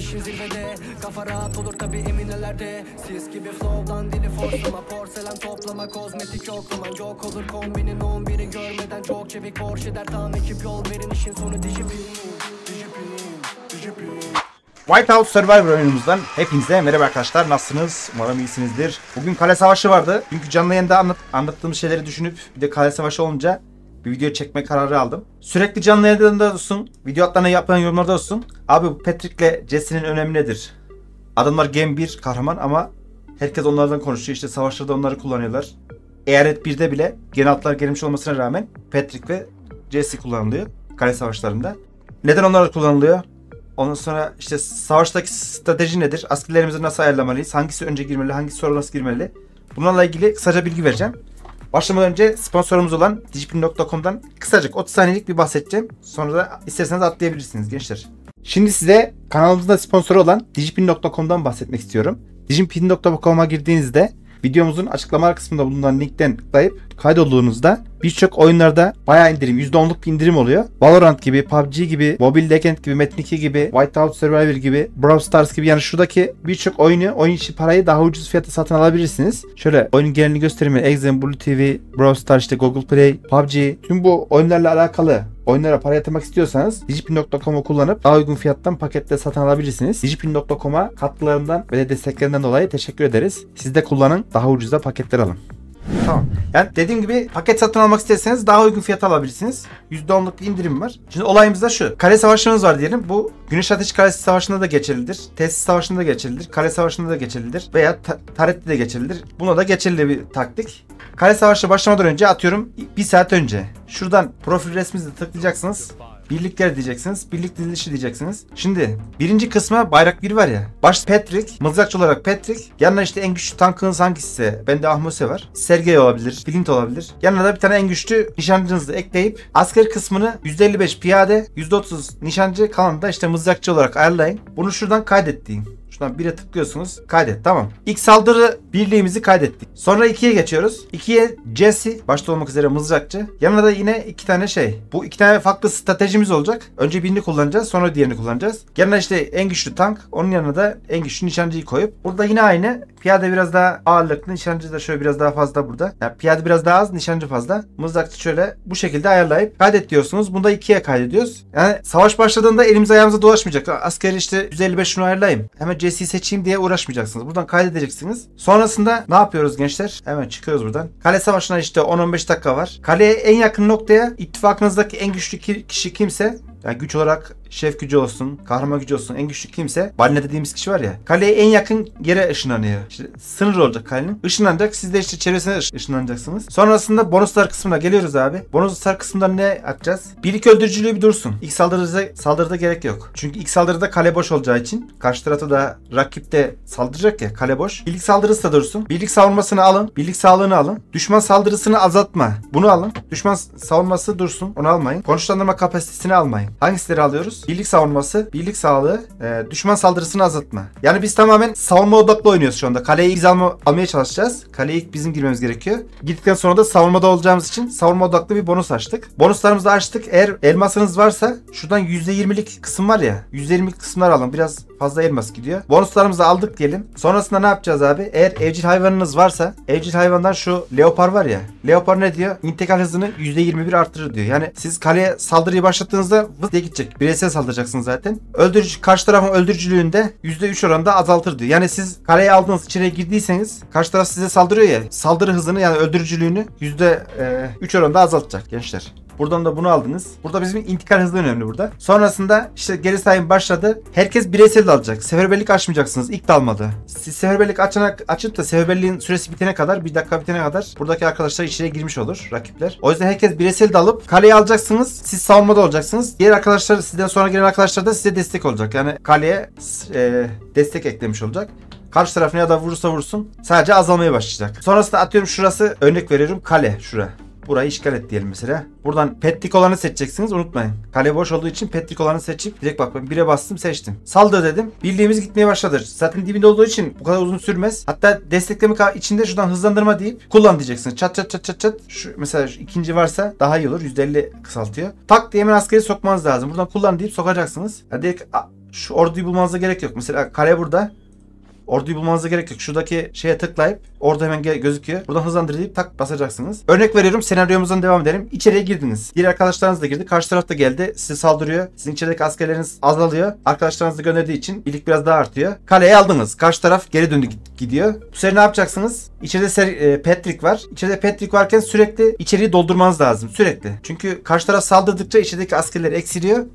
işin zirvede. Kafa rahat olur tabi emin ellerde. Sis gibi flow'dan dili forslama. Porselen toplama kozmetik yoklama. Yok olur kombinin 11'i görmeden. Çok çevik Porsche der tam ekip yol verin. İşin sonu dijipin. White House Survivor oyunumuzdan hepinize merhaba arkadaşlar. Nasılsınız? Umarım iyisinizdir. Bugün kale savaşı vardı. Çünkü canlı yayında anlattığımız şeyleri düşünüp bir de kale savaşı olunca bir video çekme kararı aldım. Sürekli canlı yayında olsun, video atlarına yapılan yorumlarda olsun. Abi bu Patrick'le Jesse'nin önemi nedir? Adamlar Game 1 kahraman ama herkes onlardan konuşuyor. İşte savaşlarda onları kullanıyorlar. Eyalet 1'de bile gen altlar gelmiş olmasına rağmen Patrick ve Jesse kullanılıyor kale savaşlarında. Neden onlar kullanılıyor? Ondan sonra işte savaştaki strateji nedir? Askerlerimizi nasıl ayarlamalıyız? Hangisi önce girmeli? Hangisi sonra nasıl girmeli? Bunlarla ilgili kısaca bilgi vereceğim. Başlamadan önce sponsorumuz olan Digipin.com'dan kısacık 30 saniyelik bir bahsedeceğim. Sonra da isterseniz atlayabilirsiniz gençler. Şimdi size kanalımızın da sponsoru olan Digipin.com'dan bahsetmek istiyorum. Digipin.com'a girdiğinizde videomuzun açıklama kısmında bulunan linkten tıklayıp kaydolduğunuzda birçok oyunlarda bayağı indirim, %10'luk bir indirim oluyor. Valorant gibi, PUBG gibi, Mobile Legends gibi, Metin 2 gibi, Whiteout Survivor gibi, Brawl Stars gibi, yani şuradaki birçok oyun içi parayı daha ucuz fiyata satın alabilirsiniz. Şöyle oyunun genelini göstereyim. Exem, Blue TV, Brawl Stars, işte Google Play, PUBG, tüm bu oyunlarla alakalı oyunlara para yatırmak istiyorsanız Digipin.com'u kullanıp daha uygun fiyattan pakette satın alabilirsiniz. Digipin.com'a katkılarından ve de desteklerinden dolayı teşekkür ederiz. Siz de kullanın, daha ucuza paketler alın. Tamam. Yani dediğim gibi paket satın almak isterseniz daha uygun fiyata alabilirsiniz. %10'luk bir indirim var. Şimdi olayımız da şu. Kale savaşımız var diyelim. Bu Güneş Ateş Kalesi Savaşı'nda da geçerlidir. Tesis Savaşı'nda da geçerlidir. Kale Savaşı'nda da geçerlidir. Veya Taret'te de geçerlidir. Buna da geçerli bir taktik. Kale Savaşı başlamadan önce, atıyorum 1 saat önce, şuradan profil resminizi tıklayacaksınız. Birlikler diyeceksiniz. Birlik dizilişi diyeceksiniz. Şimdi birinci kısma bayrak 1 var ya. Baş Patrick. Mızrakçı olarak Patrick. Yanına işte en güçlü tankınız hangisi? Bende Ahmose var. Sergey olabilir. Flint olabilir. Yanına da bir tane en güçlü nişancınızı ekleyip asker kısmını %55 piyade, %30 nişancı, kalanı da işte mızrakçı olarak ayarlayın. Bunu şuradan kaydet deyin. Şuradan 1'e tıklıyorsunuz. Kaydet. Tamam. İlk saldırı birliğimizi kaydettik. Sonra 2'ye geçiyoruz. 2'ye Jesse başta olmak üzere mızrakçı. Yanına da yine 2 tane şey. Bu 2 tane farklı stratejimiz olacak. Önce birini kullanacağız. Sonra diğerini kullanacağız. Yanına işte en güçlü tank. Onun yanına da en güçlü nişancıyı koyup. Burada yine aynı. Piyade biraz daha ağırlıklı. Nişancı da şöyle biraz daha fazla burada. Yani piyade biraz daha az. Nişancı fazla. Mızrakçı şöyle bu şekilde ayarlayıp kaydet diyorsunuz. Bunu da 2'ye kaydediyoruz. Yani savaş başladığında elimiz ayağımıza dolaşmayacak. Askeri işte 155 şunu ayarlayayım. Hemen Jesse'yi seçeyim diye uğraşmayacaksınız. Buradan kaydedeceksiniz. Sonrasında ne yapıyoruz gençler? Hemen çıkıyoruz buradan. Kale savaşına işte 10-15 dakika var. Kaleye en yakın noktaya ittifakınızdaki en güçlü kişi kimse, yani güç olarak şef gücü olsun, kahraman gücü olsun, en güçlü kimse, balina dediğimiz kişi var ya, kaleye en yakın yere ışınlanıyor. İşte sınır olacak kalenin. Işınlanacak. Siz de işte çevresine ışınlanacaksınız. Sonrasında bonuslar kısmına geliyoruz abi. Bonuslar kısmında ne atacağız? Birlik öldürücülüğü bir dursun. İlk saldırıda gerek yok. Çünkü ilk saldırıda kale boş olacağı için karşı tarafta da rakip de saldıracak ya, kale boş. Birlik saldırısı da dursun. Birlik savunmasını alın. Birlik sağlığını alın. Düşman saldırısını azaltma. Bunu alın. Düşman savunması dursun. Onu almayın. Konuşlandırma kapasitesini almayın. Hangisileri alıyoruz? Birlik savunması, birlik sağlığı, düşman saldırısını azaltma. Yani biz tamamen savunma odaklı oynuyoruz şu anda. Kaleye ilk almaya çalışacağız. Kaleye ilk bizim girmemiz gerekiyor. Gittikten sonra da savunmada olacağımız için savunma odaklı bir bonus açtık. Bonuslarımızı da açtık. Eğer elmasınız varsa şuradan %20'lik kısım var ya. %20'lik kısımlar alın. Biraz fazla elmas gidiyor. Bonuslarımızı aldık diyelim. Sonrasında ne yapacağız abi? Eğer evcil hayvanınız varsa, evcil hayvandan şu leopar var ya. Leopar ne diyor? İntikal hızını %21 arttırır diyor. Yani siz kaleye saldırıyı başlattığınızda vız diye gidecek. Bireysel saldıracaksınız zaten. Karşı tarafın öldürücülüğünde %3 oranında azaltır diyor. Yani siz kaleye aldığınız, içeriye girdiyseniz karşı taraf size saldırıyor ya. Saldırı hızını, yani öldürücülüğünü %3 oranında azaltacak gençler. Buradan da bunu aldınız. Burada bizim intikal hızı önemli burada. Sonrasında işte geri sayım başladı. Herkes bireysel alacak. Seferberlik açmayacaksınız ilk dalmada. Siz seferberlik açıp da seferberliğin süresi bitene kadar, 1 dakika bitene kadar buradaki arkadaşlar içeriye girmiş olur, rakipler. O yüzden herkes bireysel de alıp kaleye alacaksınız. Siz savunmada olacaksınız. Diğer arkadaşlar, sizden sonra gelen arkadaşlar da size destek olacak. Yani kaleye destek eklemiş olacak. Karşı taraf ne kadar vurursa vursun sadece azalmaya başlayacak. Sonrasında atıyorum şurası, örnek veriyorum, kale şura. Burayı işgal et diyelim mesela. Buradan Patrick olanı seçeceksiniz, unutmayın. Kale boş olduğu için Patrick olanı seçip direkt bak, ben 1'e bastım, seçtim. Saldır dedim. Birliğimiz gitmeye başladı. Zaten dibinde olduğu için bu kadar uzun sürmez. Hatta destekleme içinde şuradan hızlandırma deyip kullan diyeceksiniz. Çat çat çat çat çat. Şu mesela şu ikinci varsa daha iyi olur. %50 kısaltıyor. Tak diye hemen askeri sokmanız lazım. Buradan kullan deyip sokacaksınız. Hadi Şu orduyu bulmanıza gerek yok. Mesela kale burada. Orduyu bulmanıza gerek yok. Şuradaki şeye tıklayıp orada hemen gözüküyor. Buradan hızlandır deyip tak basacaksınız. Örnek veriyorum, senaryomuzdan devam edelim. İçeriye girdiniz. Diğer arkadaşlarınız da girdi. Karşı tarafta geldi. Size saldırıyor. Sizin içerideki askerleriniz azalıyor. Arkadaşlarınız da gönderdiği için birlik biraz daha artıyor. Kaleyi aldınız. Karşı taraf geri döndü gidiyor. Bu sefer ne yapacaksınız? İçeride Patrick var. İçeride Patrick varken sürekli içeriği doldurmanız lazım. Sürekli. Çünkü karşı taraf saldırdıkça içerideki askerler eksiliyor.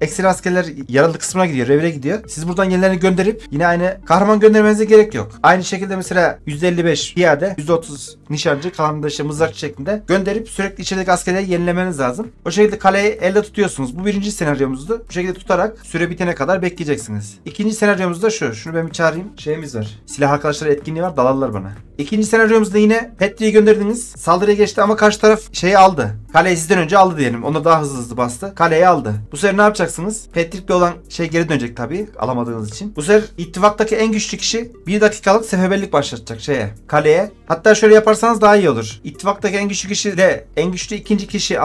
Ekstra askerler yaralı kısmına gidiyor, revire gidiyor. Siz buradan yenilerini gönderip yine aynı kahraman göndermenize gerek yok. Aynı şekilde mesela %55 piyade, %30 nişancı, kalanında işte mızrakçı şeklinde gönderip sürekli içerideki askerleri yenilemeniz lazım. O şekilde kaleyi elde tutuyorsunuz. Bu birinci senaryomuzdu. Bu şekilde tutarak süre bitene kadar bekleyeceksiniz. İkinci senaryomuz da şu. Şunu ben bir çağırayım. Şeyimiz var. Silah arkadaşlar etkinliği var. Dalarlar bana. İkinci senaryomuzda yine Patrick'i gönderdiniz. Saldırıya geçti ama karşı taraf şeyi aldı. Kaleyi sizden önce aldı diyelim. Onda daha hızlı bastı. Kaleyi aldı. Bu sefer ne yapacaksınız? Patrick'le olan şey geri dönecek tabii. Alamadığınız için. Bu sefer ittifaktaki en güçlü kişi 1 dakikalık seferberlik başlatacak kaleye. Hatta şöyle yaparsanız daha iyi olur. İttifaktaki en güçlü kişi ile en güçlü ikinci kişi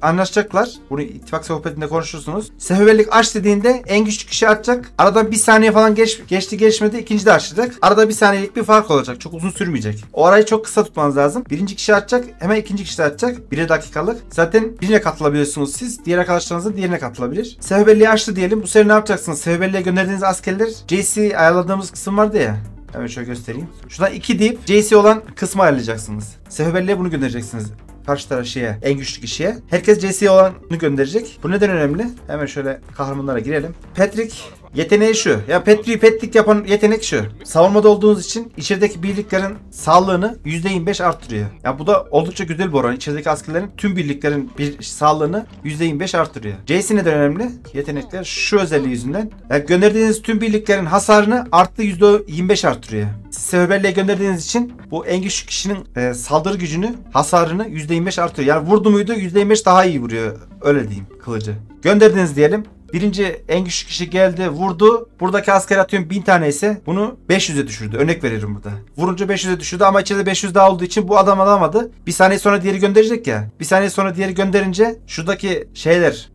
anlaşacaklar. Bunu ittifak sohbetinde konuşursunuz. Seferberlik aç dediğinde en güçlü kişi açacak. Aradan bir saniye falan geçmedi. İkinci de açacak. Arada bir saniyelik bir fark olacak. Çok uzun sürmeyecek. O arayı çok kısa tutmanız lazım. Birinci kişi açacak. Hemen ikinci kişi de açacak. 1 dakikalık. Zaten birine katılabiliyorsunuz siz. Diğer arkadaşlarınız da diğerine katılabilir. Seferberliği açtı diyelim. Bu sefer ne yapacaksınız? Seferberliğe gönderdiğiniz askerler JC ayarladığımız kısım vardı ya. Hemen şöyle göstereyim. Şuradan 2 deyip JC olan kısmı ayarlayacaksınız. Seferberliğe bunu göndereceksiniz. Karşı taraf en güçlü kişiye. Herkes JC olanı gönderecek. Bu neden önemli? Hemen şöyle kahramanlara girelim. Patrick yeteneği şu. Ya Patrick yapan yetenek şu. Savunmada olduğunuz için içerideki birliklerin sağlığını %25 arttırıyor. Ya bu da oldukça güzel bir oran. İçerideki askerlerin tüm birliklerin sağlığını %25 arttırıyor. JC neden önemli? Yetenekler şu özelliği yüzünden. Yani gönderdiğiniz tüm birliklerin hasarını arttı %25 arttırıyor. Siz seferberliğe gönderdiğiniz için bu en güçlü kişinin saldırı gücünü, hasarını %25 artırıyor. Yani vurdu muydu %25 daha iyi vuruyor. Öyle diyeyim kılıcı. Gönderdiniz diyelim. Birinci en güçlü kişi geldi, vurdu. Buradaki asker atıyorum 1000 tane ise bunu 500'e düşürdü. Örnek veririm burada. Vurunca 500'e düşürdü ama içeride 500 daha olduğu için bu adam alamadı. Bir saniye sonra diğeri gönderecek ya. Bir saniye sonra diğeri gönderince şuradaki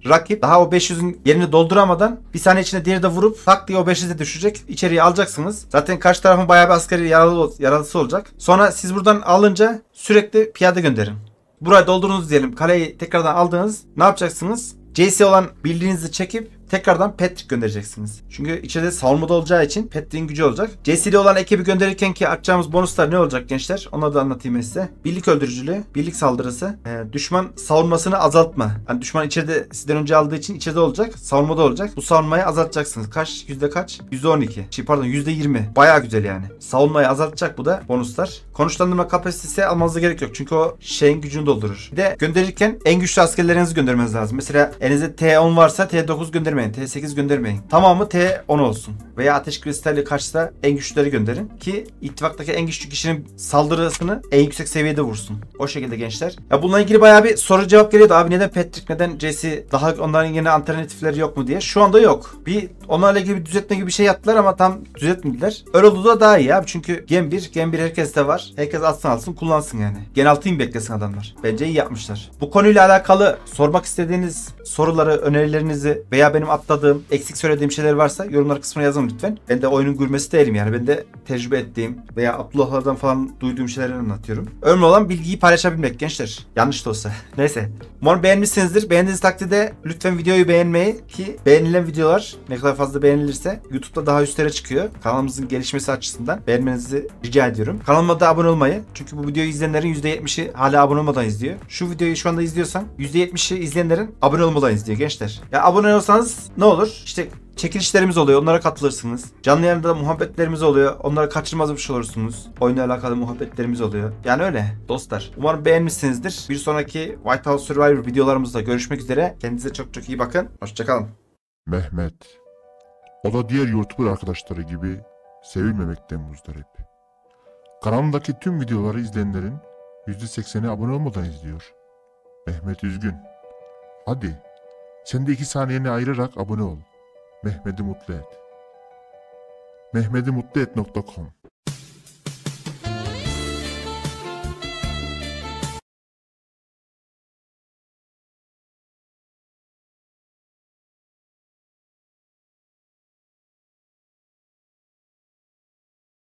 rakip daha o 500'ün yerini dolduramadan bir saniye içinde diğeri de vurup tak diye o 500'e düşecek. İçeriye alacaksınız. Zaten karşı tarafın bayağı bir askeri yaralısı olacak. Sonra siz buradan alınca sürekli piyade gönderin. Burayı doldurdunuz diyelim. Kaleyi tekrardan aldınız. Ne yapacaksınız? JC olan bildiğinizi çekip tekrardan Patrick göndereceksiniz. Çünkü içeride savunmada olacağı için Patrick'in gücü olacak. JC'li olan ekibi gönderirken ki açacağımız bonuslar ne olacak gençler? Onları da anlatayım size. Birlik öldürücülüğü, birlik saldırısı, düşman savunmasını azaltma. Yani düşman içeride sizden önce aldığı için içeride olacak, savunmada olacak. Bu savunmayı azaltacaksınız. Yüzde kaç? %12. Pardon %20. Bayağı güzel yani. Savunmayı azaltacak bu da bonuslar. Konuşlandırma kapasitesi almanıza gerek yok. Çünkü o şeyin gücünü doldurur. Bir de gönderirken en güçlü askerlerinizi göndermeniz lazım. Mesela elinizde T10 varsa T9 göndermeyin. T8 göndermeyin. Tamamı T10 olsun. Veya ateş kristalli karşısında en güçlüleri gönderin. Ki ittifaktaki en güçlü kişinin saldırısını en yüksek seviyede vursun. O şekilde gençler. Ya bununla ilgili bayağı bir soru cevap geliyordu. Abi neden Patrick, neden JC, daha onların yine alternatifleri yok mu diye. Şu anda yok. Onlarla ilgili bir düzeltme gibi bir şey yaptılar ama tam düzeltmediler. Öyle olduğu da daha iyi abi. Çünkü Gen 1 herkeste var. Herkes alsın kullansın yani. Gen 6'yı mı beklesin adamlar? Bence iyi yapmışlar. Bu konuyla alakalı sormak istediğiniz soruları, önerilerinizi veya benim atladığım, eksik söylediğim şeyler varsa yorumlar kısmına yazın lütfen. Ben de oyunun gülmesi değilim yani. Ben de tecrübe ettiğim veya Abdullah'lardan falan duyduğum şeyleri anlatıyorum. Önemli olan bilgiyi paylaşabilmek gençler. Yanlış da olsa. Neyse. Umarım beğenmişsinizdir. Beğendiğiniz takdirde lütfen videoyu beğenmeyi, ki beğenilen videolar ne kadar fazla beğenilirse YouTube'da daha üstlere çıkıyor. Kanalımızın gelişmesi açısından beğenmenizi rica ediyorum. Kanalıma da abone olmayı. Çünkü bu videoyu izleyenlerin %70'i hala abone olmadan izliyor. Şu videoyu şu anda izliyorsan %70'i izleyenlerin abone olmadan izliyor gençler. Ya abone olsanız ne olur? İşte çekilişlerimiz oluyor. Onlara katılırsınız. Canlı yayında muhabbetlerimiz oluyor. Onları kaçırmaz olursunuz. Oyunla alakalı muhabbetlerimiz oluyor. Yani öyle dostlar. Umarım beğenmişsinizdir. Bir sonraki Whitehouse Survivor videolarımızda görüşmek üzere. Kendinize çok çok iyi bakın. Hoşçakalın. Mehmet. O da diğer YouTuber arkadaşları gibi sevilmemekten muzdarip. Kanalımdaki tüm videoları izleyenlerin %80'i abone olmadan izliyor. Mehmet üzgün. Hadi sen de 2 saniyeni ayırarak abone ol. Mehmet'i mutlu et. mehmetimutluet.com